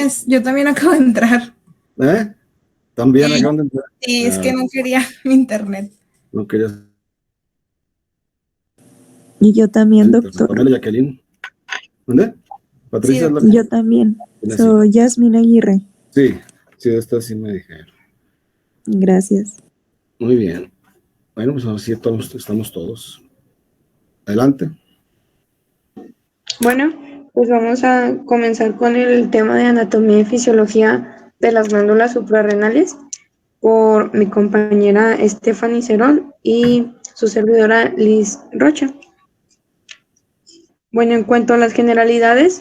días, yo también acabo de entrar. También Sí, acaban de entrar. sí, es que no quería mi internet. No querías Y yo también, internet. doctor. Pamela Jacqueline. ¿Dónde? Patricia Sí, es la doctor. Yo también. que... Soy Yasmín Aguirre. Sí, sí, esta sí me dijeron. Gracias. Muy bien. Bueno, pues así estamos todos. Adelante. Bueno, pues vamos a comenzar con el tema de anatomía y fisiología de las glándulas suprarrenales por mi compañera Stephanie Cerón y su servidora Liz Rocha. Bueno, en cuanto a las generalidades,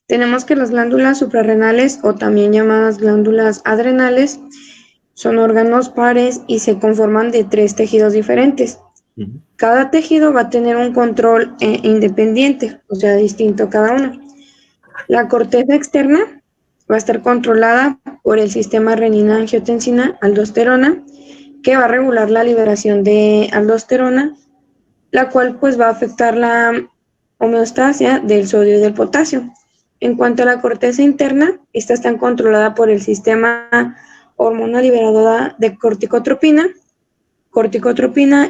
tenemos que las glándulas suprarrenales o también llamadas glándulas adrenales son órganos pares y se conforman de 3 tejidos diferentes. Cada tejido va a tener un control independiente, o sea, distinto cada uno. La corteza externa va a estar controlada por el sistema renina-angiotensina-aldosterona, que va a regular la liberación de aldosterona, la cual pues va a afectar la homeostasia del sodio y del potasio. En cuanto a la corteza interna, esta está controlada por el sistema hormona liberadora de corticotropina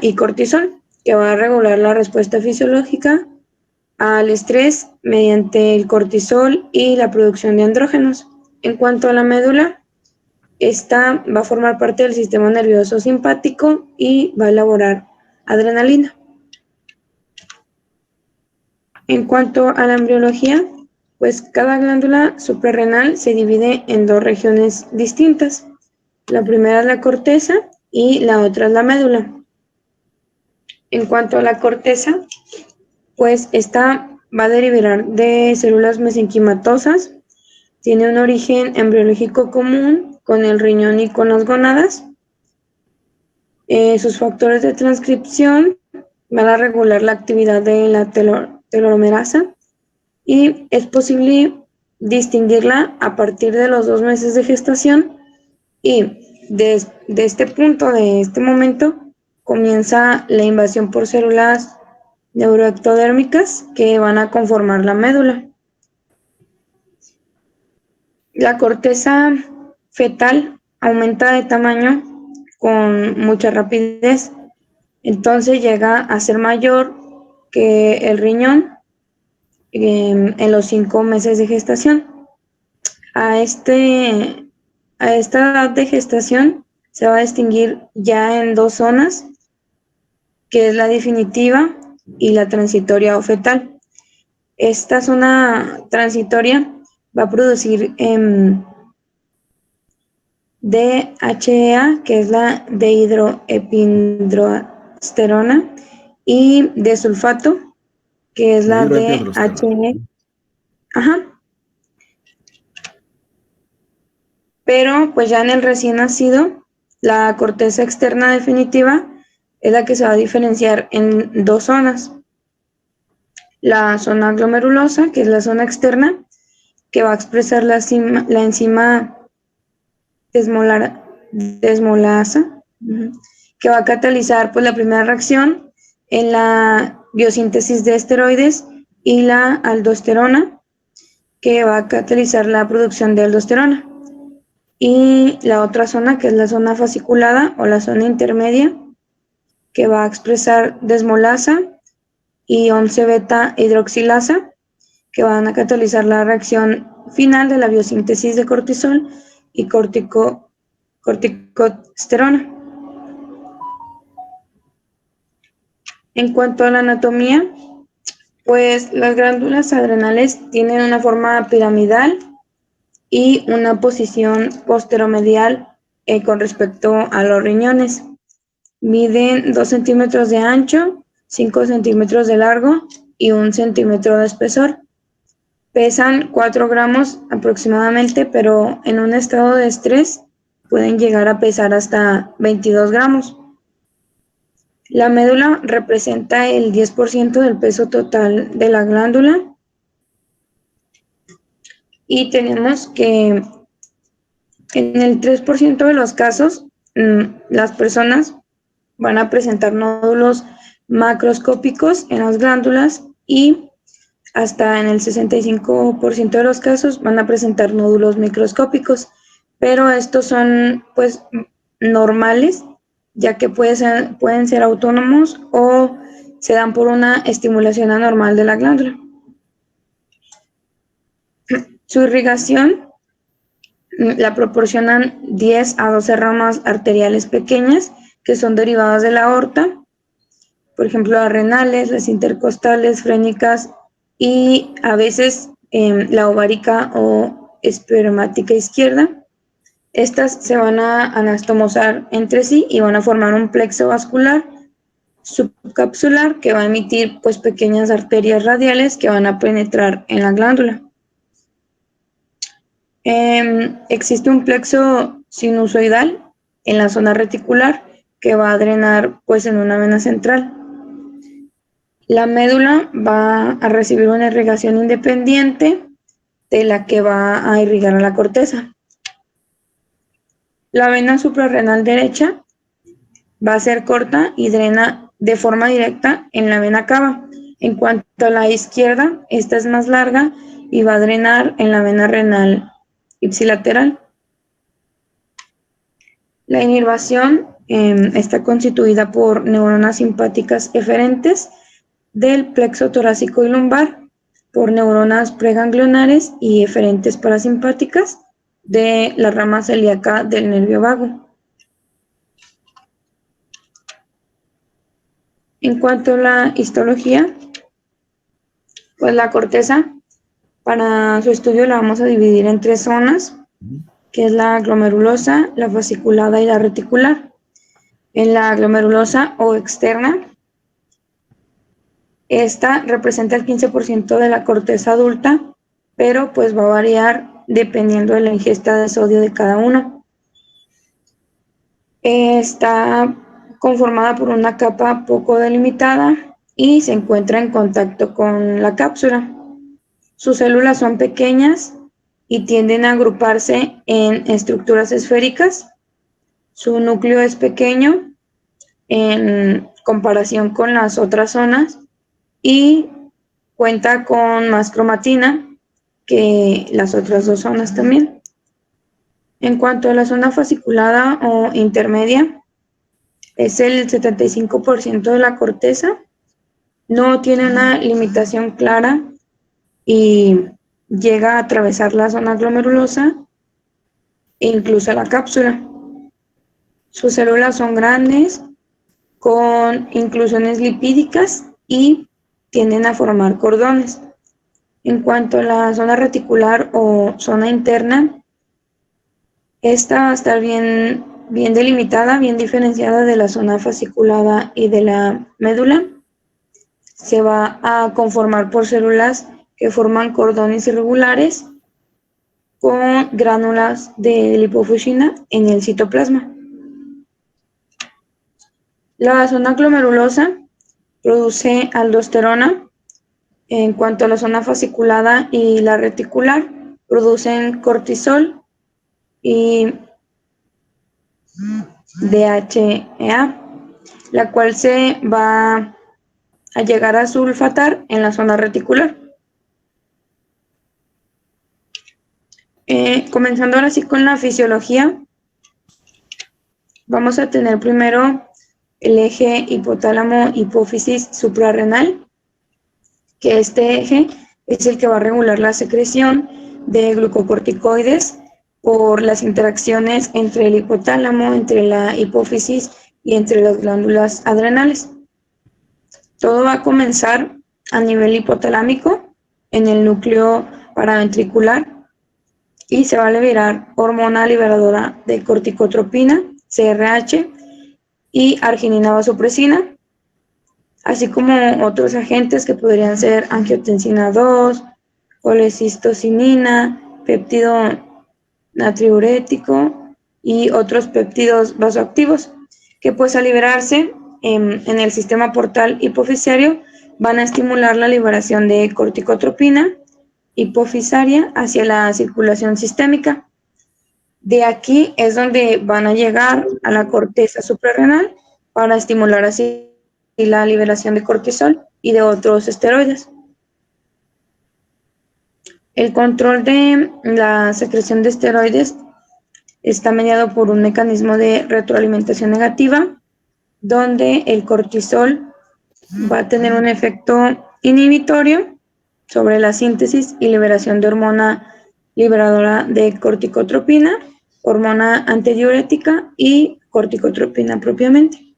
y cortisol, que va a regular la respuesta fisiológica al estrés mediante el cortisol y la producción de andrógenos. En cuanto a la médula, esta va a formar parte del sistema nervioso simpático y va a elaborar adrenalina. En cuanto a la embriología, pues cada glándula suprarrenal se divide en 2 regiones distintas. La primera es la corteza y la otra es la médula. En cuanto a la corteza, pues esta va a derivar de células mesenquimatosas, tiene un origen embriológico común con el riñón y con las gónadas. Sus factores de transcripción van a regular la actividad de la telomerasa y es posible distinguirla a partir de los 2 meses de gestación y de este punto, de este momento, comienza la invasión por células neuroectodérmicas que van a conformar la médula. La corteza fetal aumenta de tamaño con mucha rapidez, entonces llega a ser mayor que el riñón en los 5 meses de gestación. A esta edad de gestación se va a distinguir ya en 2 zonas, que es la definitiva y la transitoria o fetal. Esta zona transitoria va a producir DHEA, que es la dehidroepiandrosterona, y de sulfato, que es la DHE. Ajá. Pero pues ya en el recién nacido, la corteza externa definitiva es la que se va a diferenciar en 2 zonas. La zona glomerulosa, que es la zona externa, que va a expresar la enzima desmolasa, que va a catalizar pues la primera reacción en la biosíntesis de esteroides, y la aldosterona, que va a catalizar la producción de aldosterona. Y la otra zona, que es la zona fasciculada o la zona intermedia, que va a expresar desmolasa y 11-beta hidroxilasa, que van a catalizar la reacción final de la biosíntesis de cortisol y corticosterona. En cuanto a la anatomía, pues las glándulas adrenales tienen una forma piramidal y una posición posteromedial con respecto a los riñones. Miden 2 centímetros de ancho, 5 centímetros de largo y 1 centímetro de espesor. Pesan 4 gramos aproximadamente, pero en un estado de estrés pueden llegar a pesar hasta 22 gramos. La médula representa el 10% del peso total de la glándula, y tenemos que en el 3% de los casos las personas van a presentar nódulos macroscópicos en las glándulas, y hasta en el 65% de los casos van a presentar nódulos microscópicos, pero estos son pues normales, ya que pueden ser autónomos o se dan por una estimulación anormal de la glándula. Su irrigación la proporcionan 10 a 12 ramas arteriales pequeñas que son derivadas de la aorta, por ejemplo, las renales, las intercostales, frénicas y a veces la ovárica o espermática izquierda. Estas se van a anastomosar entre sí y van a formar un plexo vascular subcapsular que va a emitir pues pequeñas arterias radiales que van a penetrar en la glándula. Existe un plexo sinusoidal en la zona reticular que va a drenar pues en una vena central. La médula va a recibir una irrigación independiente de la que va a irrigar a la corteza. La vena suprarrenal derecha va a ser corta y drena de forma directa en la vena cava. En cuanto a la izquierda, esta es más larga y va a drenar en la vena renal ipsilateral. La inervación está constituida por neuronas simpáticas eferentes del plexo torácico y lumbar, por neuronas preganglionares y eferentes parasimpáticas de la rama celíaca del nervio vago. En cuanto a la histología, pues la corteza, para su estudio la vamos a dividir en 3 zonas, que es la glomerulosa, la fasciculada y la reticular. En la glomerulosa o externa, esta representa el 15% de la corteza adulta, pero pues va a variar dependiendo de la ingesta de sodio de cada uno. Está conformada por una capa poco delimitada y se encuentra en contacto con la cápsula. Sus células son pequeñas y tienden a agruparse en estructuras esféricas. Su núcleo es pequeño en comparación con las otras zonas y cuenta con más cromatina que las otras 2 zonas también. En cuanto a la zona fasciculada o intermedia, es el 75% de la corteza, no tiene una limitación clara y llega a atravesar la zona glomerulosa e incluso la cápsula. Sus células son grandes, con inclusiones lipídicas y tienden a formar cordones. En cuanto a la zona reticular o zona interna, esta va a estar bien delimitada, bien diferenciada de la zona fasciculada y de la médula. Se va a conformar por células que forman cordones irregulares con gránulas de lipofuscina en el citoplasma. La zona glomerulosa produce aldosterona. En cuanto a la zona fasciculada y la reticular, producen cortisol y DHEA, la cual se va a llegar a sulfatar en la zona reticular. Comenzando ahora sí con la fisiología, vamos a tener primero el eje hipotálamo-hipófisis suprarrenal, que este eje es el que va a regular la secreción de glucocorticoides por las interacciones entre el hipotálamo, entre la hipófisis y entre las glándulas adrenales. Todo va a comenzar a nivel hipotalámico en el núcleo paraventricular y se va a liberar hormona liberadora de corticotropina, CRH, y arginina vasopresina, así como otros agentes que podrían ser angiotensina 2, colecistocinina, péptido natriurético y otros péptidos vasoactivos, que pues al liberarse en el sistema portal hipoficiario van a estimular la liberación de corticotropina hipofisaria hacia la circulación sistémica. De aquí es donde van a llegar a la corteza suprarrenal para estimular así la liberación de cortisol y de otros esteroides. El control de la secreción de esteroides está mediado por un mecanismo de retroalimentación negativa, donde el cortisol va a tener un efecto inhibitorio sobre la síntesis y liberación de hormona liberadora de corticotropina, hormona antidiurética y corticotropina propiamente.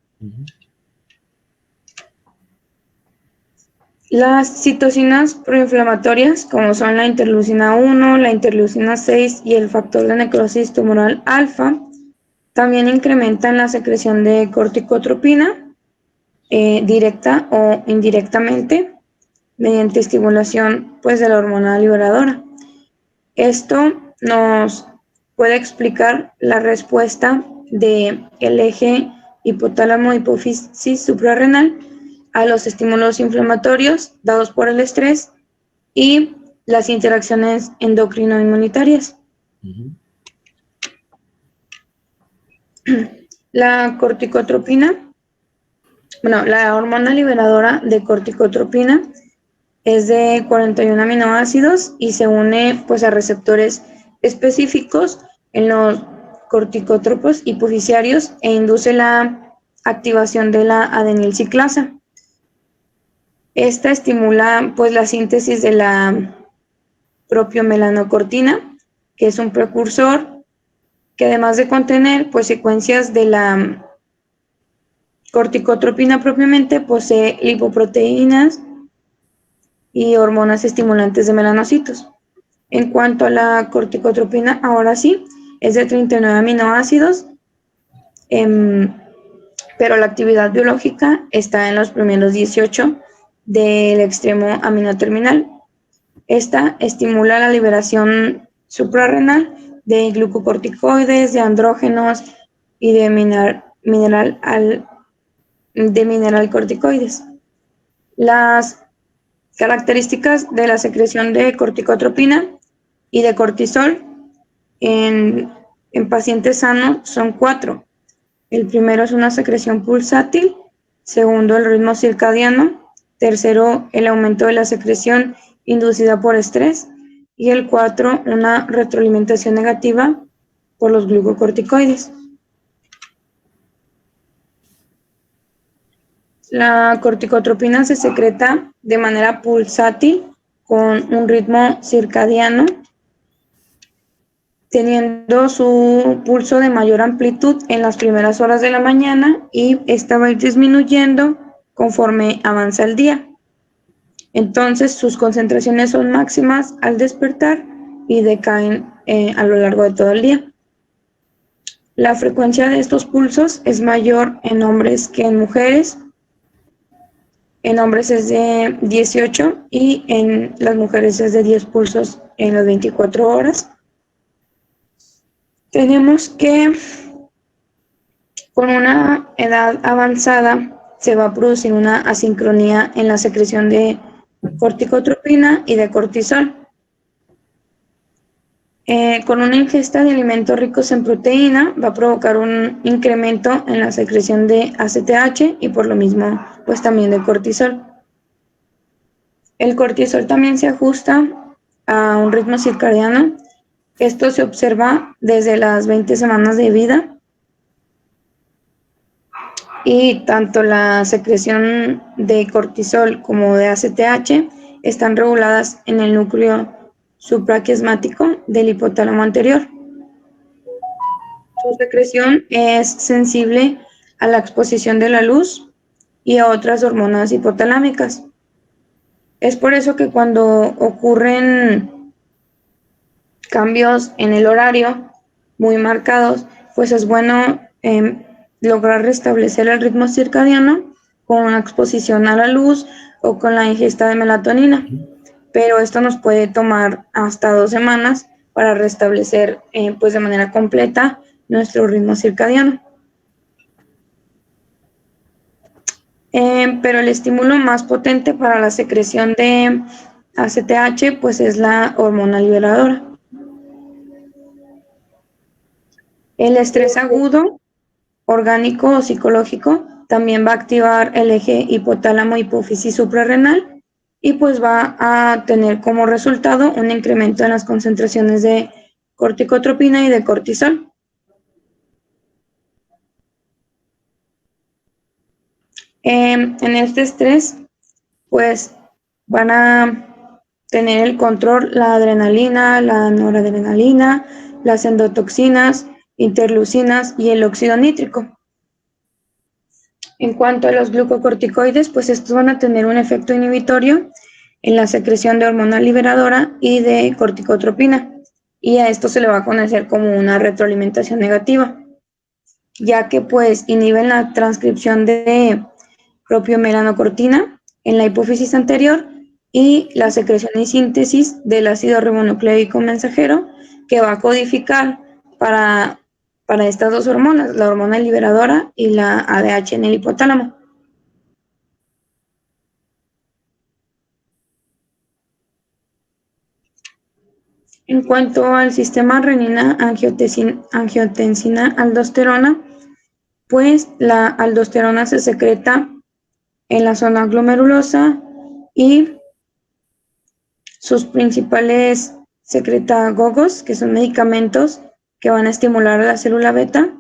Las citocinas proinflamatorias, como son la interleucina 1, la interleucina 6 y el factor de necrosis tumoral alfa, también incrementan la secreción de corticotropina directa o indirectamente mediante estimulación pues, de la hormona liberadora. Esto nos puede explicar la respuesta del eje hipotálamo-hipófisis suprarrenal a los estímulos inflamatorios dados por el estrés y las interacciones endocrino-inmunitarias. La corticotropina, la hormona liberadora de corticotropina es de 41 aminoácidos y se une pues, a receptores específicos en los corticótropos hipofisiarios e induce la activación de la adenilciclasa. Esta estimula pues, la síntesis de la propiomelaanocortina, que es un precursor que además de contener pues, secuencias de la corticotropina propiamente, posee lipoproteínas y hormonas estimulantes de melanocitos. En cuanto a la corticotropina, ahora sí, es de 39 aminoácidos, pero la actividad biológica está en los primeros 18 del extremo aminoterminal. Esta estimula la liberación suprarrenal de glucocorticoides, de andrógenos y de mineralcorticoides. Las características de la secreción de corticotropina y de cortisol en pacientes sanos son 4. El primero es una secreción pulsátil, segundo el ritmo circadiano, tercero el aumento de la secreción inducida por estrés y el 4 una retroalimentación negativa por los glucocorticoides. La corticotropina se secreta de manera pulsátil con un ritmo circadiano, teniendo su pulso de mayor amplitud en las primeras horas de la mañana y esta va a ir disminuyendo conforme avanza el día. Entonces sus concentraciones son máximas al despertar y decaen a lo largo de todo el día. La frecuencia de estos pulsos es mayor en hombres que en mujeres. En hombres es de 18 y en las mujeres es de 10 pulsos en las 24 horas. Tenemos que con una edad avanzada se va a producir una asincronía en la secreción de corticotropina y de cortisol. Con una ingesta de alimentos ricos en proteína va a provocar un incremento en la secreción de ACTH y por lo mismo pues también de cortisol. El cortisol también se ajusta a un ritmo circadiano. Esto se observa desde las 20 semanas de vida y tanto la secreción de cortisol como de ACTH están reguladas en el núcleo supraquiasmático del hipotálamo anterior. Su secreción es sensible a la exposición de la luz y a otras hormonas hipotalámicas. Es por eso que cuando ocurren cambios en el horario muy marcados, pues es bueno lograr restablecer el ritmo circadiano con una exposición a la luz o con la ingesta de melatonina. Pero esto nos puede tomar hasta 2 semanas para restablecer pues de manera completa nuestro ritmo circadiano. Pero el estímulo más potente para la secreción de ACTH pues es la hormona liberadora. El estrés agudo, orgánico o psicológico también va a activar el eje hipotálamo-hipófisis suprarrenal y pues va a tener como resultado un incremento en las concentraciones de corticotropina y de cortisol. En este estrés, pues van a tener el control la adrenalina, la noradrenalina, las endotoxinas, interleucinas y el óxido nítrico. En cuanto a los glucocorticoides, pues estos van a tener un efecto inhibitorio en la secreción de hormona liberadora y de corticotropina, y a esto se le va a conocer como una retroalimentación negativa, ya que pues inhiben la transcripción de propiomelanocortina en la hipófisis anterior y la secreción y síntesis del ácido ribonucleico mensajero, que va a codificar para estas dos hormonas, la hormona liberadora y la ADH en el hipotálamo. En cuanto al sistema renina-angiotensina-aldosterona, pues la aldosterona se secreta en la zona glomerulosa y sus principales secretagogos, que son medicamentos que van a estimular a la célula beta,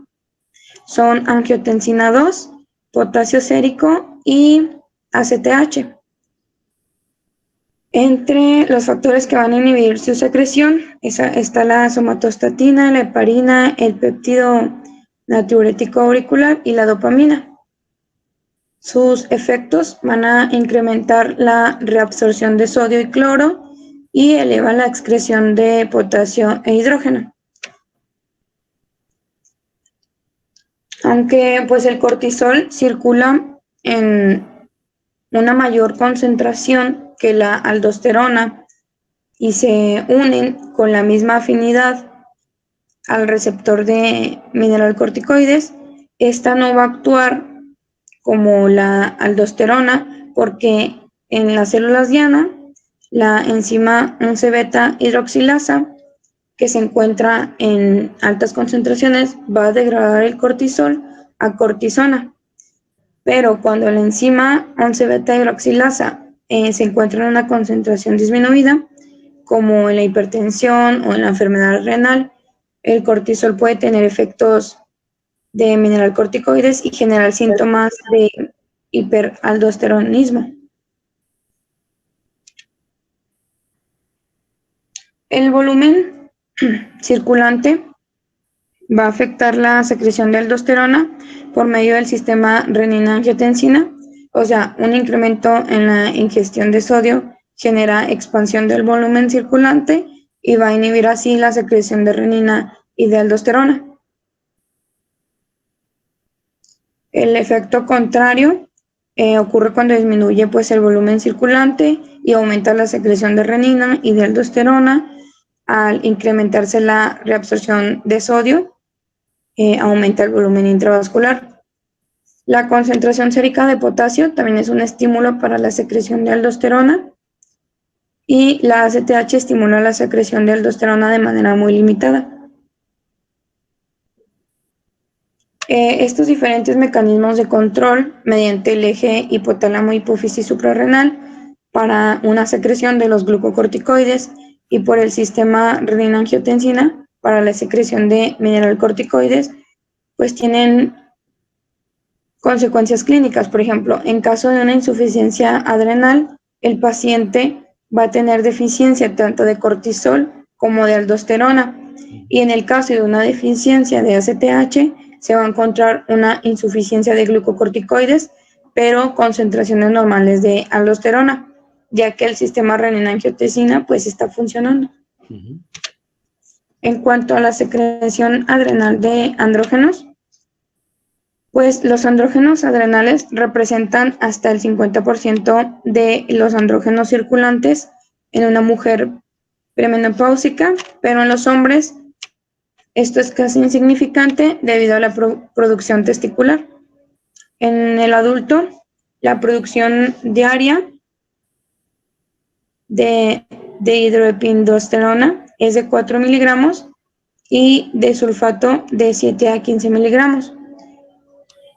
son angiotensina 2, potasio sérico y ACTH. Entre los factores que van a inhibir su secreción está la somatostatina, la heparina, el péptido natriurético auricular y la dopamina. Sus efectos van a incrementar la reabsorción de sodio y cloro y elevan la excreción de potasio e hidrógeno. Aunque pues el cortisol circula en una mayor concentración que la aldosterona y se unen con la misma afinidad al receptor de mineralcorticoides, esta no va a actuar como la aldosterona porque en las células diana la enzima 11-beta hidroxilasa, que se encuentra en altas concentraciones, va a degradar el cortisol a cortisona. Pero cuando la enzima 11-beta hidroxilasa se encuentra en una concentración disminuida, como en la hipertensión o en la enfermedad renal, el cortisol puede tener efectos de mineralcorticoides y generar síntomas de hiperaldosteronismo. El volumen circulante va a afectar la secreción de aldosterona por medio del sistema renina-angiotensina, o sea, un incremento en la ingestión de sodio genera expansión del volumen circulante y va a inhibir así la secreción de renina y de aldosterona. El efecto contrario ocurre cuando disminuye pues el volumen circulante y aumenta la secreción de renina y de aldosterona. Al incrementarse la reabsorción de sodio, aumenta el volumen intravascular. La concentración sérica de potasio también es un estímulo para la secreción de aldosterona, y la ACTH estimula la secreción de aldosterona de manera muy limitada. Estos diferentes mecanismos de control mediante el eje hipotálamo-hipófisis suprarrenal para una secreción de los glucocorticoides y por el sistema renina-angiotensina para la secreción de mineralcorticoides, pues tienen consecuencias clínicas. Por ejemplo, en caso de una insuficiencia adrenal, el paciente va a tener deficiencia tanto de cortisol como de aldosterona, y en el caso de una deficiencia de ACTH, se va a encontrar una insuficiencia de glucocorticoides, pero concentraciones normales de aldosterona, ya que el sistema renina-angiotensina pues está funcionando. En cuanto a la secreción adrenal de andrógenos, pues los andrógenos adrenales representan hasta el 50% de los andrógenos circulantes en una mujer premenopáusica, pero en los hombres esto es casi insignificante debido a la producción testicular. En el adulto, la producción diaria de hidroepiandrosterona es de 4 miligramos y de sulfato de 7 a 15 miligramos.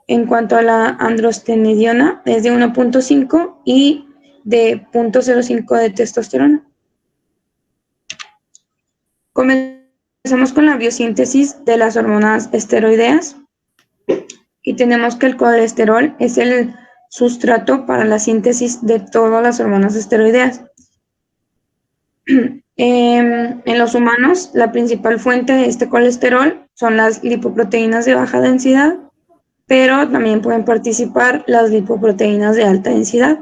En cuanto a la androstenediona, es de 1.5 y de 0.05 de testosterona. Comenzamos con la biosíntesis de las hormonas esteroideas y tenemos que el colesterol es el sustrato para la síntesis de todas las hormonas esteroideas. En los humanos, la principal fuente de este colesterol son las lipoproteínas de baja densidad, pero también pueden participar las lipoproteínas de alta densidad.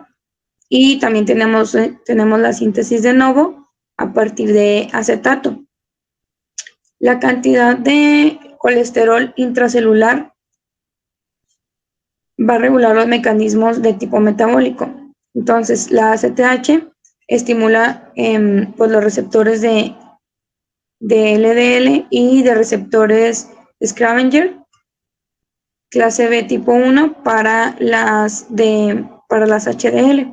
Y también tenemos la síntesis de novo a partir de acetato. La cantidad de colesterol intracelular va a regular los mecanismos de tipo metabólico. Entonces, la ACTH estimula pues los receptores de LDL y de receptores Scavenger, clase B tipo 1 para las HDL.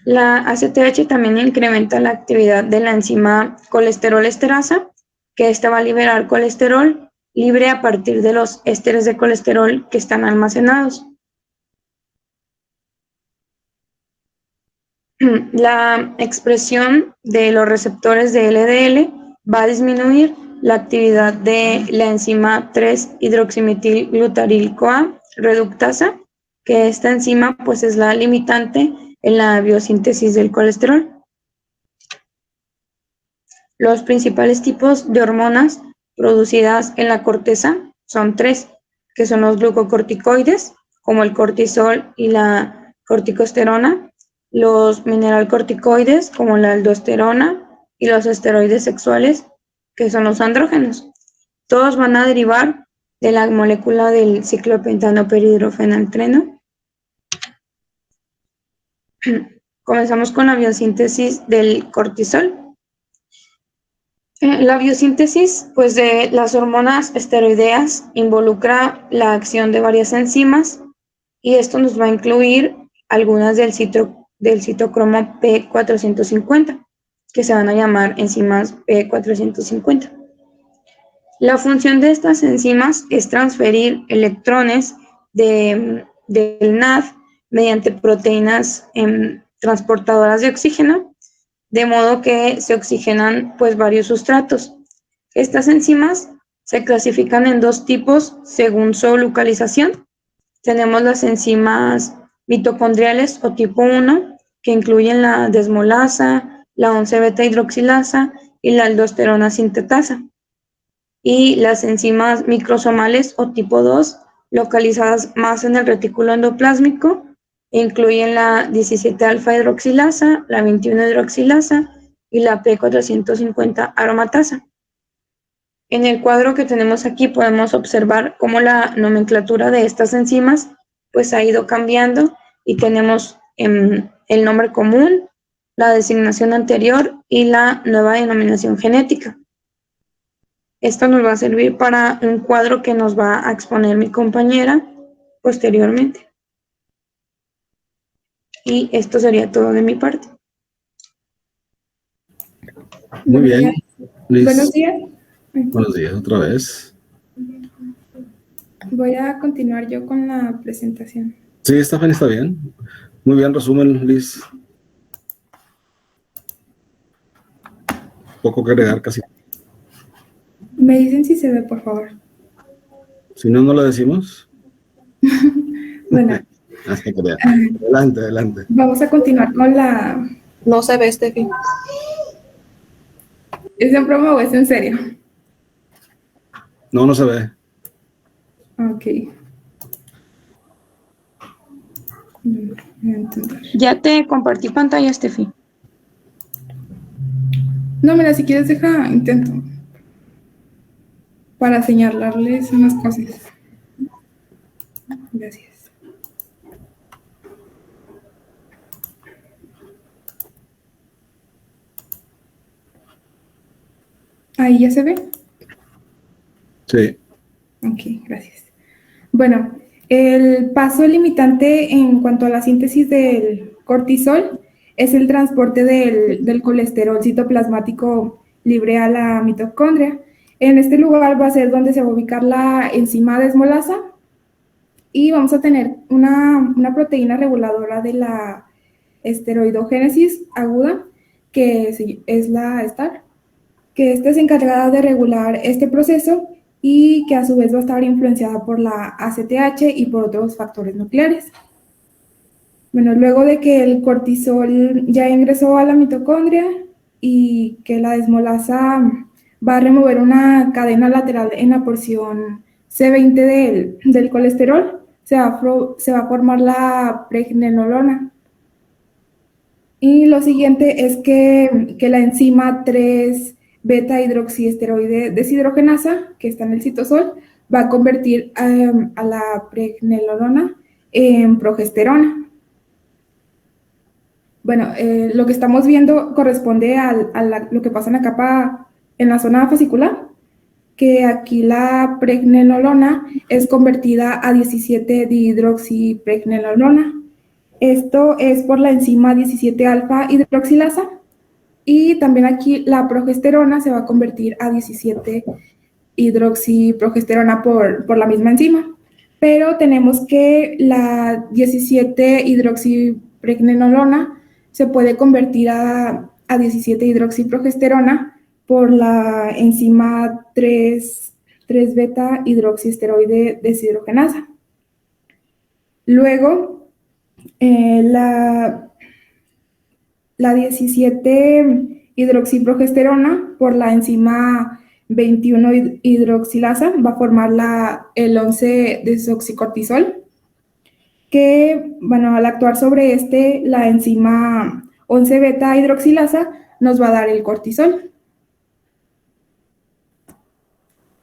La ACTH también incrementa la actividad de la enzima colesterol esterasa, que esta va a liberar colesterol libre a partir de los ésteres de colesterol que están almacenados. La expresión de los receptores de LDL va a disminuir la actividad de la enzima 3-hidroximetilglutaryl-CoA reductasa, que esta enzima pues es la limitante en la biosíntesis del colesterol. Los principales tipos de hormonas producidas en la corteza son 3, que son los glucocorticoides, como el cortisol y la corticosterona, los mineralcorticoides, como la aldosterona, y los esteroides sexuales, que son los andrógenos. Todos van a derivar de la molécula del ciclopentanoperidrofenaltreno. Comenzamos con la biosíntesis del cortisol. La biosíntesis pues, de las hormonas esteroideas involucra la acción de varias enzimas y esto nos va a incluir algunas del citocromo P450, que se van a llamar enzimas P450. La función de estas enzimas es transferir electrones del NAD mediante proteínas transportadoras de oxígeno, de modo que se oxigenan pues varios sustratos. Estas enzimas se clasifican en dos tipos según su localización. Tenemos las enzimas mitocondriales o tipo 1, que incluyen la desmolasa, la 11-beta hidroxilasa y la aldosterona sintetasa. Y las enzimas microsomales o tipo 2, localizadas más en el retículo endoplásmico, incluyen la 17-alfa hidroxilasa, la 21 hidroxilasa y la P450 aromatasa. En el cuadro que tenemos aquí podemos observar cómo la nomenclatura de estas enzimas pues ha ido cambiando y tenemos el nombre común, la designación anterior y la nueva denominación genética. Esto nos va a servir para un cuadro que nos va a exponer mi compañera posteriormente. Y esto sería todo de mi parte. Muy bien. Liz. Buenos días. Buenos días otra vez. Voy a continuar yo con la presentación. Sí, está bien. Muy bien, resumen, Liz. Poco que agregar, casi. Me dicen si se ve, por favor. Si no, no lo decimos. Bueno. Adelante. Vamos a continuar con la... No se ve, Steffi. ¿Es en broma o es en serio? No se ve. Ok. Voy a intentar. Ya te compartí pantalla, Steffi. No, mira, si quieres intento. Para señalarles unas cosas. Gracias. ¿Ahí ya se ve? Sí. Ok, gracias. Bueno, el paso limitante en cuanto a la síntesis del cortisol es el transporte del colesterol citoplasmático libre a la mitocondria. En este lugar va a ser donde se va a ubicar la enzima desmolasa y vamos a tener una proteína reguladora de la esteroidogénesis aguda, es la STAR, que esta es encargada de regular este proceso y que a su vez va a estar influenciada por la ACTH y por otros factores nucleares. Bueno, luego de que el cortisol ya ingresó a la mitocondria y que la desmolasa va a remover una cadena lateral en la porción C20 del colesterol, se va a formar la pregnenolona. Y lo siguiente es que la enzima 3-beta hidroxiesteroide deshidrogenasa, que está en el citosol, va a convertir a la pregnenolona en progesterona. Bueno, lo que estamos viendo corresponde a lo que pasa en la capa, en la zona fascicular, que aquí la pregnenolona es convertida a 17-dihidroxipregnenolona. Esto es por la enzima 17-alfa hidroxilasa, y también aquí la progesterona se va a convertir a 17-hidroxiprogesterona por la misma enzima. Pero tenemos que la 17-hidroxipregnenolona se puede convertir a 17-hidroxiprogesterona por la enzima 3-beta hidroxiesteroide deshidrogenasa. Luego, la 17-hidroxiprogesterona por la enzima 21-hidroxilasa va a formar el 11-desoxicortisol, que, bueno, al actuar sobre la enzima 11-beta hidroxilasa nos va a dar el cortisol.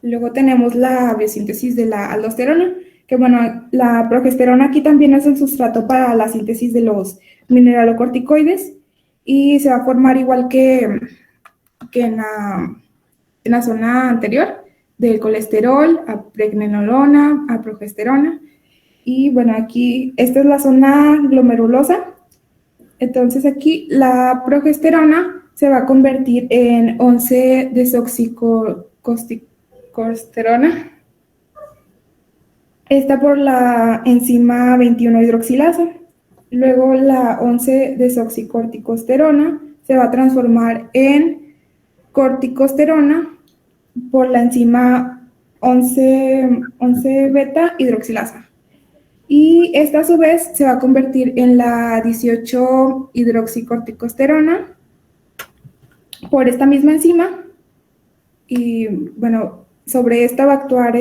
Luego tenemos la biosíntesis de la aldosterona, que, bueno, la progesterona aquí también es el sustrato para la síntesis de los mineralocorticoides y se va a formar igual que en la zona anterior, del colesterol a pregnenolona, a progesterona. Y bueno, aquí esta es la zona glomerulosa. Entonces aquí la progesterona se va a convertir en 11-desoxicosterona. Esta por la enzima 21-hidroxilasa. Luego la 11-desoxicorticosterona se va a transformar en corticosterona por la enzima 11-beta hidroxilasa. Y esta a su vez se va a convertir en la 18-hidroxicorticosterona por esta misma enzima. Y bueno, sobre esta va a actuar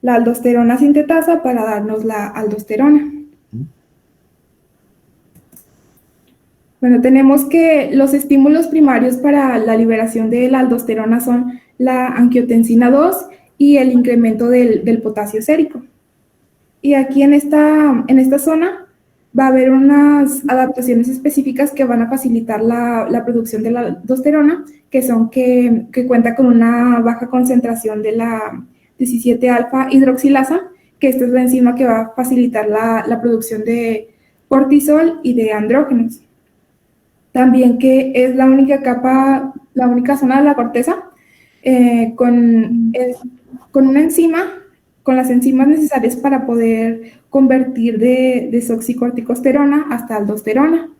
la aldosterona sintetasa para darnos la aldosterona. Bueno, tenemos que los estímulos primarios para la liberación de la aldosterona son la angiotensina 2 y el incremento del potasio sérico. Y aquí en esta zona va a haber unas adaptaciones específicas que van a facilitar la producción de la aldosterona, que son que cuenta con una baja concentración de la 17-alfa hidroxilasa, que esta es la enzima que va a facilitar la producción de cortisol y de andrógenos. También que es la única zona de la corteza con una enzima, con las enzimas necesarias para poder convertir de desoxicorticosterona hasta aldosterona.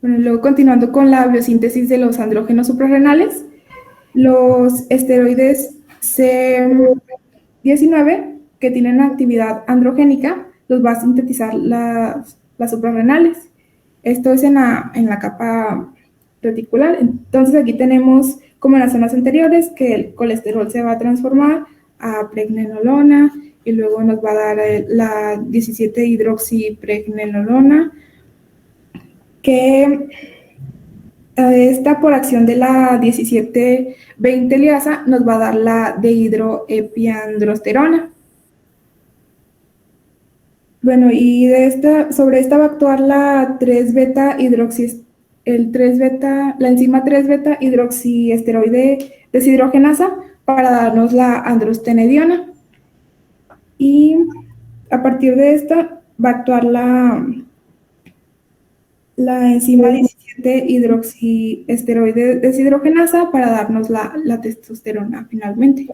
Bueno, luego continuando con la biosíntesis de los andrógenos suprarrenales, los esteroides C19 que tienen actividad androgénica los va a sintetizar las suprarrenales. Esto es en la capa reticular. Entonces aquí tenemos, como en las zonas anteriores, que el colesterol se va a transformar a pregnenolona y luego nos va a dar la 17-hidroxipregnenolona, que esta por acción de la 17-20 liasa nos va a dar la dehidroepiandrosterona. Bueno, y sobre esta va a actuar la 3-beta la enzima 3-beta hidroxiesteroide deshidrogenasa para darnos la androstenediona. Y a partir de esta va a actuar la enzima 17-hidroxiesteroide deshidrogenasa para darnos la testosterona finalmente.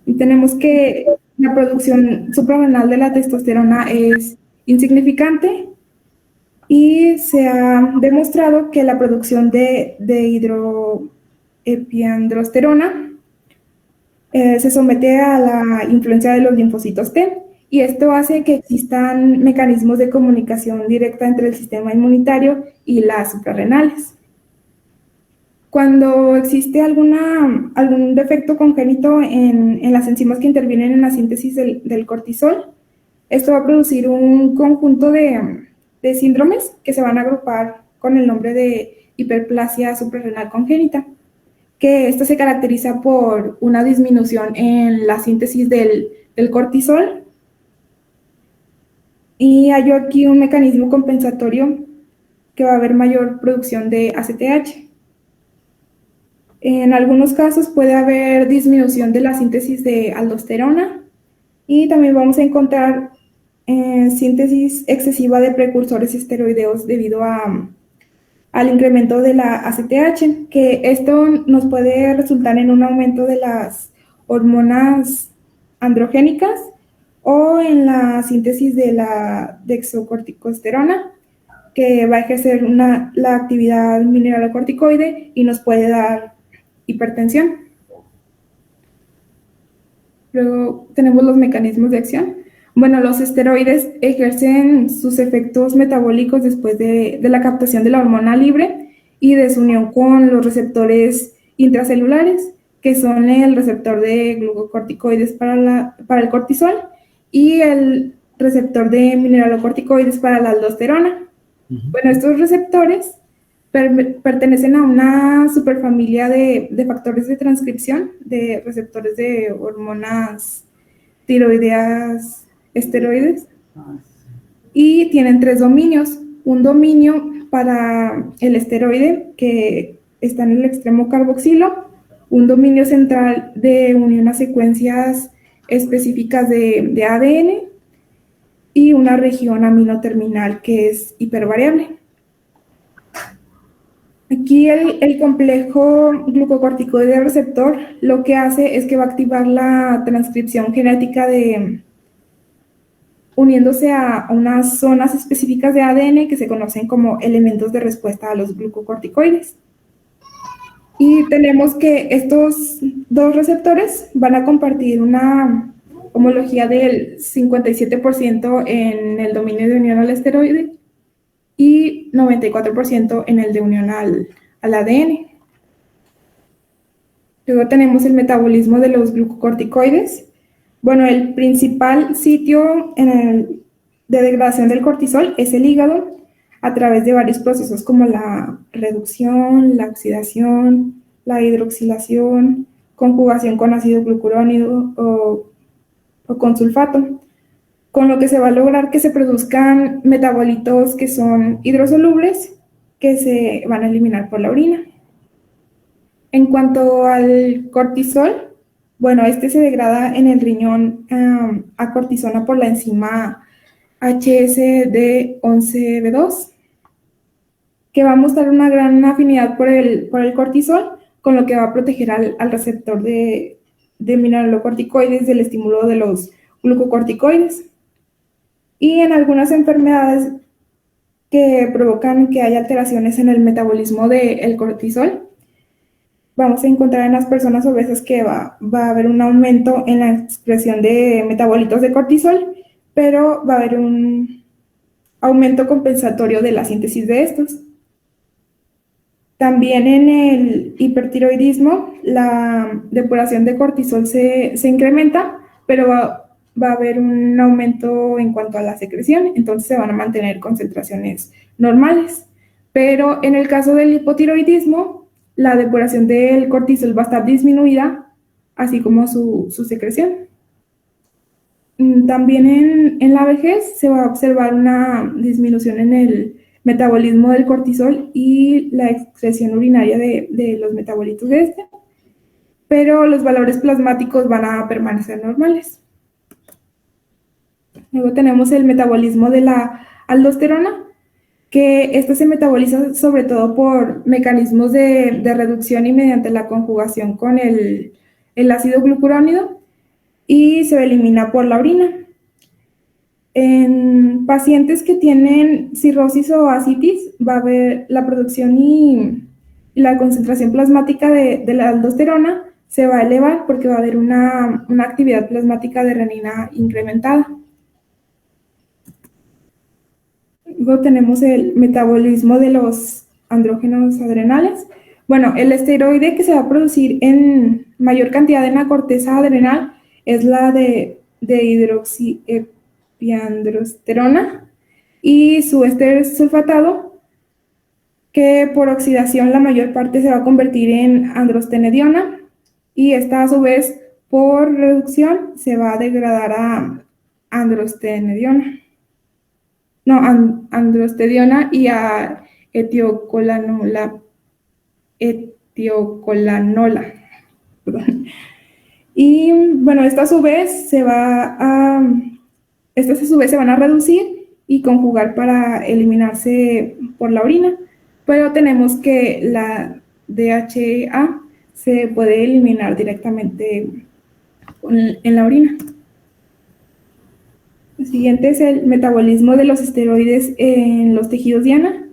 Y tenemos que la producción suprarrenal de la testosterona es insignificante y se ha demostrado que la producción de hidroepiandrosterona se somete a la influencia de los linfocitos T, y esto hace que existan mecanismos de comunicación directa entre el sistema inmunitario y las suprarrenales. Cuando existe algún defecto congénito en las enzimas que intervienen en la síntesis del cortisol, esto va a producir un conjunto de síndromes que se van a agrupar con el nombre de hiperplasia suprarrenal congénita, que esto se caracteriza por una disminución en la síntesis del cortisol, y hay aquí un mecanismo compensatorio que va a haber mayor producción de ACTH. En algunos casos puede haber disminución de la síntesis de aldosterona, y también vamos a encontrar síntesis excesiva de precursores esteroideos debido al incremento de la ACTH, que esto nos puede resultar en un aumento de las hormonas androgénicas o en la síntesis de la dexocorticosterona, que va a ejercer la actividad mineralocorticoide y nos puede dar hipertensión. Luego tenemos los mecanismos de acción. Bueno, los esteroides ejercen sus efectos metabólicos después de la captación de la hormona libre y de su unión con los receptores intracelulares, que son el receptor de glucocorticoides para el cortisol y el receptor de mineralocorticoides para la aldosterona. Bueno, estos receptores pertenecen a una superfamilia de factores de transcripción de receptores de hormonas tiroideas esteroides, y tienen 3 dominios. Un dominio para el esteroide, que está en el extremo carboxilo, un dominio central de unión a secuencias específicas de ADN y una región aminoterminal que es hipervariable. Aquí el complejo glucocorticoide receptor lo que hace es que va a activar la transcripción genética uniéndose a unas zonas específicas de ADN que se conocen como elementos de respuesta a los glucocorticoides. Y tenemos que estos 2 receptores van a compartir una homología del 57% en el dominio de unión al esteroide y 94% en el de unión al ADN. Luego tenemos el metabolismo de los glucocorticoides. Bueno, el principal sitio de degradación del cortisol es el hígado, a través de varios procesos como la reducción, la oxidación, la hidroxilación, conjugación con ácido glucurónido o con sulfato, con lo que se va a lograr que se produzcan metabolitos que son hidrosolubles, que se van a eliminar por la orina. En cuanto al cortisol, bueno, este se degrada en el riñón a cortisona por la enzima HSD11B2, que va a mostrar una gran afinidad por el cortisol, con lo que va a proteger al receptor de mineralocorticoides del estímulo de los glucocorticoides. Y en algunas enfermedades que provocan que haya alteraciones en el metabolismo del cortisol, vamos a encontrar en las personas obesas que va a haber un aumento en la expresión de metabolitos de cortisol, pero va a haber un aumento compensatorio de la síntesis de estos. También en el hipertiroidismo, la depuración de cortisol se incrementa, pero va a haber un aumento en cuanto a la secreción, entonces se van a mantener concentraciones normales. Pero en el caso del hipotiroidismo, la depuración del cortisol va a estar disminuida, así como su secreción. También en la vejez se va a observar una disminución en el metabolismo del cortisol y la excreción urinaria de los metabolitos de este, pero los valores plasmáticos van a permanecer normales. Luego tenemos el metabolismo de la aldosterona, que esta se metaboliza sobre todo por mecanismos de reducción y mediante la conjugación con el ácido glucurónido, y se elimina por la orina. En pacientes que tienen cirrosis o ascitis, va a haber la producción y la concentración plasmática de la aldosterona se va a elevar porque va a haber una actividad plasmática de renina incrementada. Luego tenemos el metabolismo de los andrógenos adrenales. Bueno, el esteroide que se va a producir en mayor cantidad en la corteza adrenal es la de hidroxiepiandrosterona y su éster sulfatado, que por oxidación la mayor parte se va a convertir en androstenediona y esta a su vez por reducción se va a degradar a androstenediona. No, androstenediona y a etiocolanola. Perdón. Y bueno, estas a su vez se van a reducir y conjugar para eliminarse por la orina, pero tenemos que la DHA se puede eliminar directamente en la orina. El siguiente es el metabolismo de los esteroides en los tejidos diana.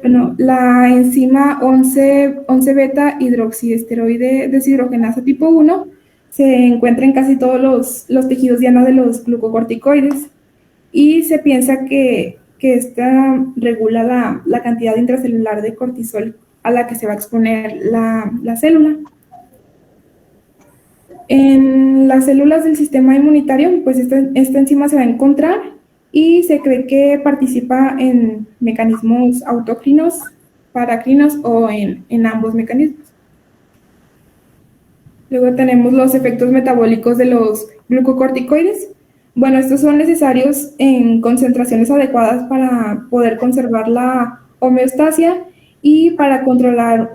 Bueno, la enzima 11-beta hidroxiesteroide deshidrogenasa tipo 1 se encuentra en casi todos los tejidos diana de los glucocorticoides y se piensa que esta regula la cantidad intracelular de cortisol a la que se va a exponer la célula. En las células del sistema inmunitario, pues esta enzima se va a encontrar y se cree que participa en mecanismos autócrinos, paracrinos o en ambos mecanismos. Luego tenemos los efectos metabólicos de los glucocorticoides. Bueno, estos son necesarios en concentraciones adecuadas para poder conservar la homeostasia y para contar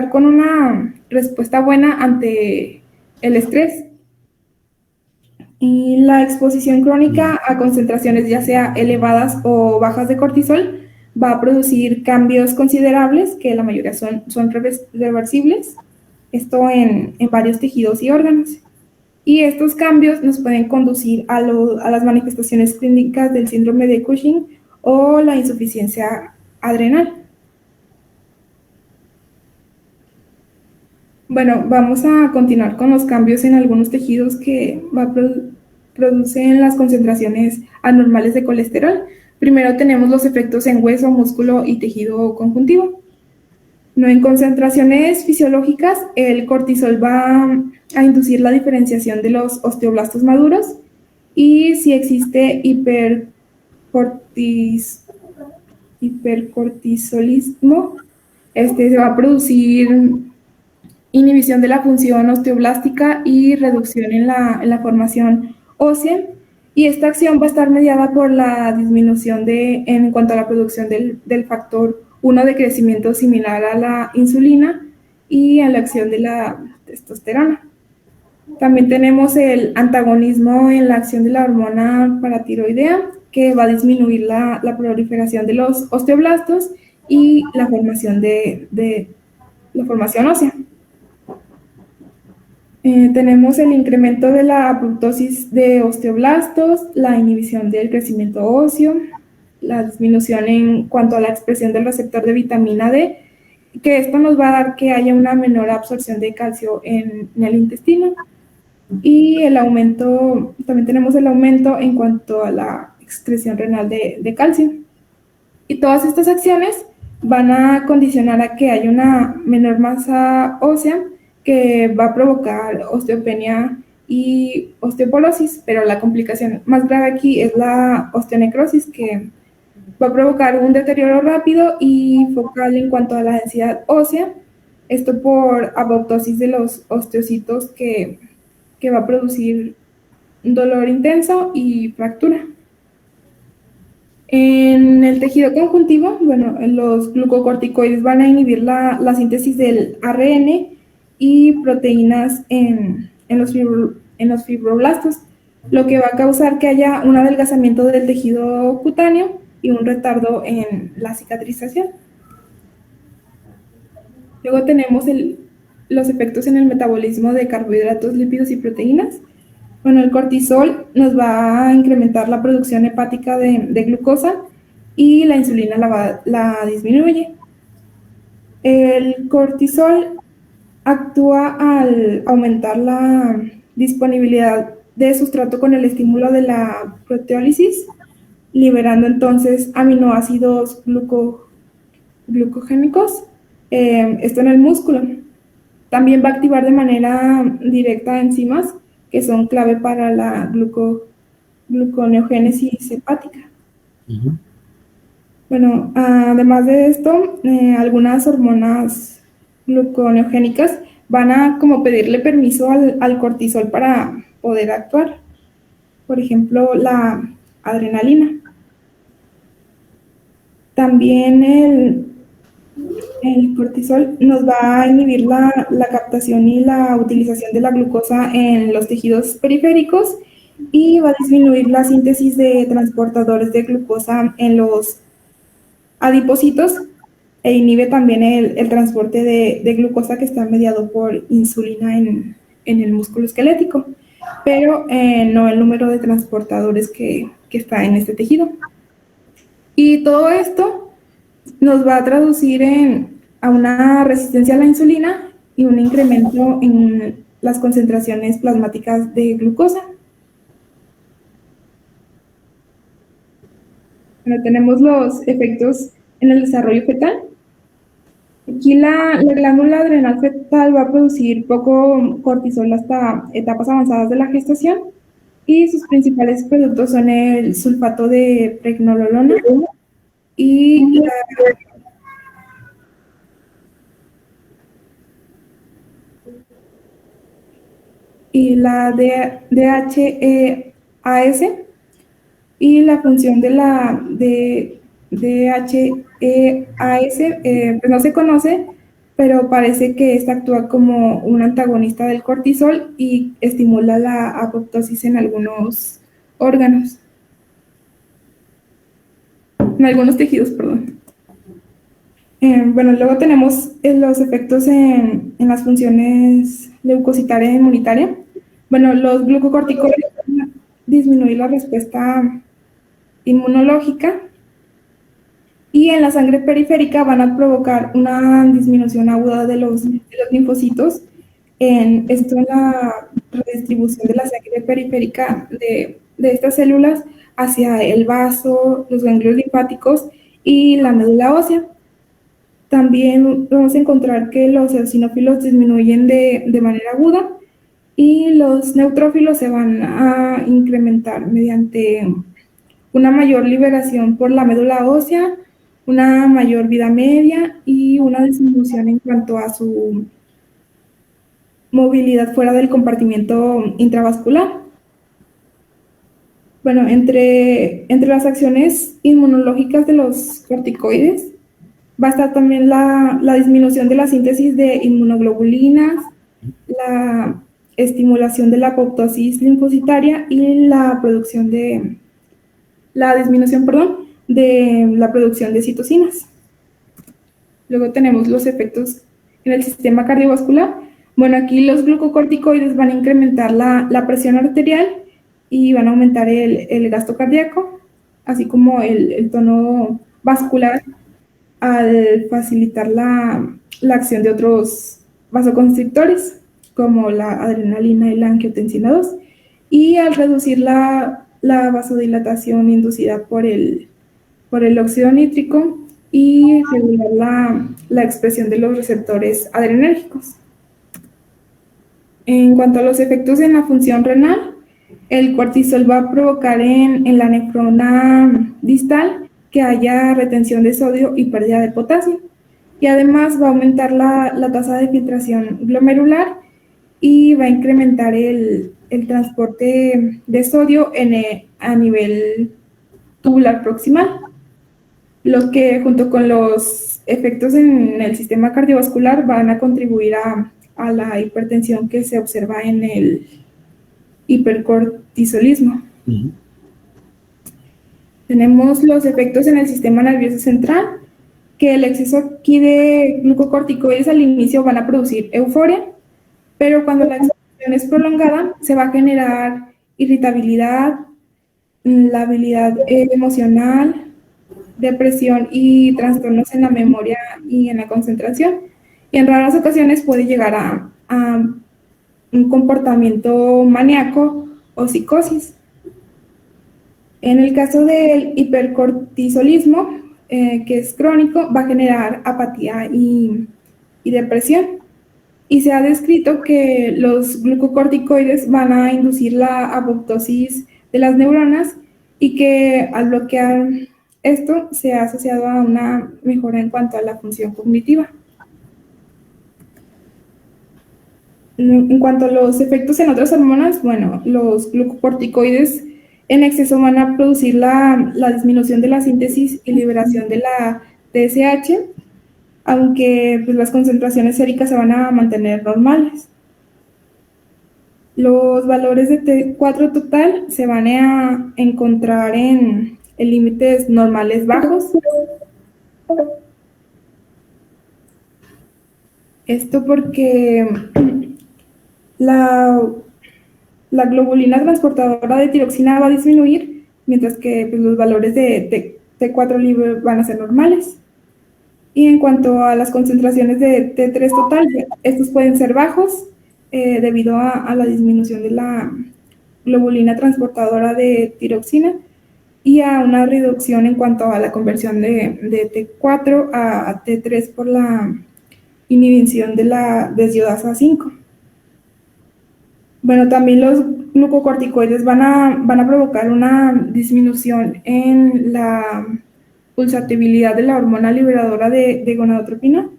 con una respuesta buena ante el estrés. Y la exposición crónica a concentraciones ya sea elevadas o bajas de cortisol va a producir cambios considerables, que la mayoría son reversibles, esto en varios tejidos y órganos. Y estos cambios nos pueden conducir a las manifestaciones clínicas del síndrome de Cushing o la insuficiencia adrenal. Bueno, vamos a continuar con los cambios en algunos tejidos que producen las concentraciones anormales de colesterol. Primero tenemos los efectos en hueso, músculo y tejido conjuntivo. No, en concentraciones fisiológicas, el cortisol va a inducir la diferenciación de los osteoblastos maduros y si existe hipercortisolismo, se va a producir inhibición de la función osteoblástica y reducción en la formación ósea, y esta acción va a estar mediada por la disminución en cuanto a la producción del factor 1 de crecimiento similar a la insulina y a la acción de la testosterona. También tenemos el antagonismo en la acción de la hormona paratiroidea, que va a disminuir la proliferación de los osteoblastos y la formación la formación ósea. Tenemos el incremento de la apoptosis de osteoblastos, la inhibición del crecimiento óseo, la disminución en cuanto a la expresión del receptor de vitamina D, que esto nos va a dar que haya una menor absorción de calcio en el intestino. Y también tenemos el aumento en cuanto a la excreción renal de calcio. Y todas estas acciones van a condicionar a que haya una menor masa ósea, que va a provocar osteopenia y osteoporosis, pero la complicación más grave aquí es la osteonecrosis, que va a provocar un deterioro rápido y focal en cuanto a la densidad ósea, esto por apoptosis de los osteocitos que va a producir dolor intenso y fractura. En el tejido conjuntivo, bueno, los glucocorticoides van a inhibir la síntesis del ARN y proteínas en los fibroblastos, lo que va a causar que haya un adelgazamiento del tejido cutáneo y un retardo en la cicatrización. Luego tenemos los efectos en el metabolismo de carbohidratos, lípidos y proteínas. Bueno, el cortisol nos va a incrementar la producción hepática de glucosa y la insulina la disminuye. El cortisol actúa al aumentar la disponibilidad de sustrato con el estímulo de la proteólisis, liberando entonces aminoácidos glucogénicos, esto en el músculo. También va a activar de manera directa enzimas que son clave para la gluconeogénesis hepática. Bueno, además de esto, algunas hormonas gluconeogénicas van a como pedirle permiso al cortisol para poder actuar. Por ejemplo, la adrenalina. También el cortisol nos va a inhibir la captación y la utilización de la glucosa en los tejidos periféricos y va a disminuir la síntesis de transportadores de glucosa en los adipocitos e inhibe también el transporte de glucosa que está mediado por insulina en el músculo esquelético, pero no el número de transportadores que está en este tejido. Y todo esto nos va a traducir a una resistencia a la insulina y un incremento en las concentraciones plasmáticas de glucosa. Bueno, tenemos los efectos en el desarrollo fetal. Aquí la glándula adrenal fetal va a producir poco cortisol hasta etapas avanzadas de la gestación y sus principales productos son el sulfato de pregnenolona y la DHEAS, y la función de la DHEAS pues no se conoce, pero parece que esta actúa como un antagonista del cortisol y estimula la apoptosis en algunos órganos, en algunos tejidos, perdón. Bueno, luego tenemos los efectos en las funciones leucocitaria e inmunitaria. Bueno, los glucocorticoides van a disminuir la respuesta inmunológica y en la sangre periférica van a provocar una disminución aguda de los linfocitos. Esto en la redistribución de la sangre periférica de estas células hacia el vaso, los ganglios linfáticos y la médula ósea. También vamos a encontrar que los eosinófilos disminuyen de manera aguda y los neutrófilos se van a incrementar mediante una mayor liberación por la médula ósea, una mayor vida media y una disminución en cuanto a su movilidad fuera del compartimento intravascular. Bueno, entre las acciones inmunológicas de los corticoides va a estar también la disminución de la síntesis de inmunoglobulinas, la estimulación de la apoptosis linfocitaria y la disminución de la producción de citocinas. Luego tenemos los efectos en el sistema cardiovascular. Bueno, aquí los glucocorticoides van a incrementar la presión arterial y van a aumentar el gasto cardíaco, así como el tono vascular, al facilitar la acción de otros vasoconstrictores, como la adrenalina y la angiotensina 2, y al reducir la vasodilatación inducida por el óxido nítrico y regular la expresión de los receptores adrenérgicos. En cuanto a los efectos en la función renal, el cortisol va a provocar en la nefrona distal que haya retención de sodio y pérdida de potasio, y además va a aumentar la tasa de filtración glomerular y va a incrementar el transporte de sodio a nivel tubular proximal, lo que junto con los efectos en el sistema cardiovascular van a contribuir a la hipertensión que se observa en el hipercortisolismo. Tenemos los efectos en el sistema nervioso central. que el exceso aquí de glucocorticoides al inicio van a producir euforia, pero cuando la exposición es prolongada se va a generar irritabilidad, labilidad emocional, depresión y trastornos en la memoria y en la concentración. Y en raras ocasiones puede llegar a un comportamiento maníaco o psicosis. En el caso del hipercortisolismo, que es crónico, va a generar apatía y depresión. Y se ha descrito que los glucocorticoides van a inducir la apoptosis de las neuronas y que al bloquear esto se ha asociado a una mejora en cuanto a la función cognitiva. En cuanto a los efectos en otras hormonas, bueno, los glucocorticoides en exceso van a producir la disminución de la síntesis y liberación de la TSH, aunque pues, las concentraciones séricas se van a mantener normales. Los valores de T4 total se van a encontrar en límites normales bajos. Esto porque la globulina transportadora de tiroxina va a disminuir, mientras que pues, los valores de T4 libre van a ser normales. Y en cuanto a las concentraciones de T3 total, estos pueden ser bajos debido a la disminución de la globulina transportadora de tiroxina y a una reducción en cuanto a la conversión de T4 a T3 por la inhibición de la deshidrasa 5. Bueno, también los glucocorticoides van a provocar una disminución en la pulsatividad de la hormona liberadora de gonadotropina,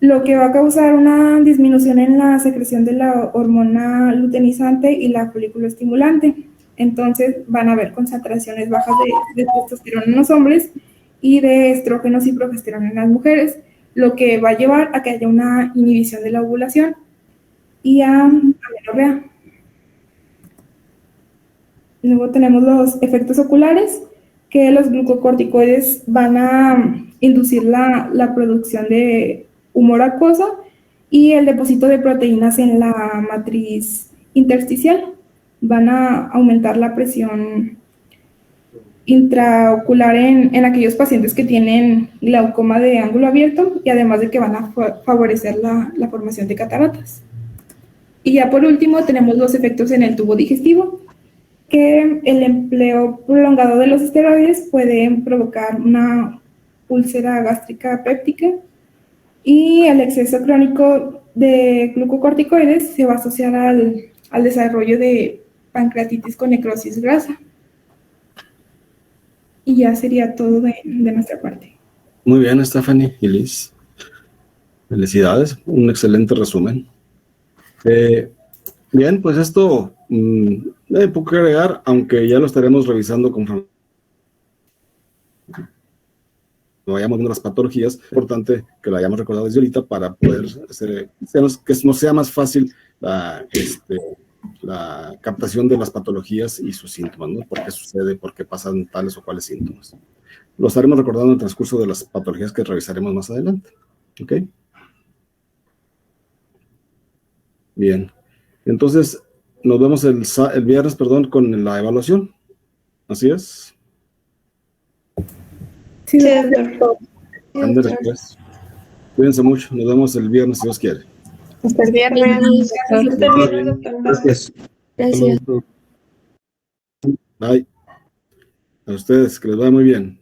lo que va a causar una disminución en la secreción de la hormona luteinizante y la folículo estimulante. Entonces van a haber concentraciones bajas de testosterona en los hombres y de estrógenos y progesterona en las mujeres, lo que va a llevar a que haya una inhibición de la ovulación y a amenorrea. Luego tenemos los efectos oculares, que los glucocorticoides van a inducir la producción de humor acuoso y el depósito de proteínas en la matriz intersticial. Van a aumentar la presión intraocular en aquellos pacientes que tienen glaucoma de ángulo abierto y además de que van a favorecer la formación de cataratas. Y ya por último tenemos los efectos en el tubo digestivo, que el empleo prolongado de los esteroides puede provocar una úlcera gástrica péptica y el exceso crónico de glucocorticoides se va a asociar al desarrollo de pancreatitis con necrosis grasa. Y ya sería todo de nuestra parte. Muy bien, Stephanie y Liz. Felicidades, un excelente resumen. Bien, pues esto hay poco que agregar, aunque ya lo estaremos revisando conforme vayamos viendo las patologías. Es importante que lo hayamos recordado desde ahorita para poder hacer, que nos sea más fácil la captación de las patologías y sus síntomas, ¿no? ¿Por qué sucede? ¿Por qué pasan tales o cuales síntomas? Lo estaremos recordando en el transcurso de las patologías que revisaremos más adelante. ¿Ok? Bien. Entonces, nos vemos el viernes, con la evaluación. ¿Así es? Sí, doctor. Después. Cuídense mucho. Nos vemos el viernes, si Dios quiere. Hasta el viernes. Gracias. Gracias. Bye. A ustedes, que les vaya muy bien.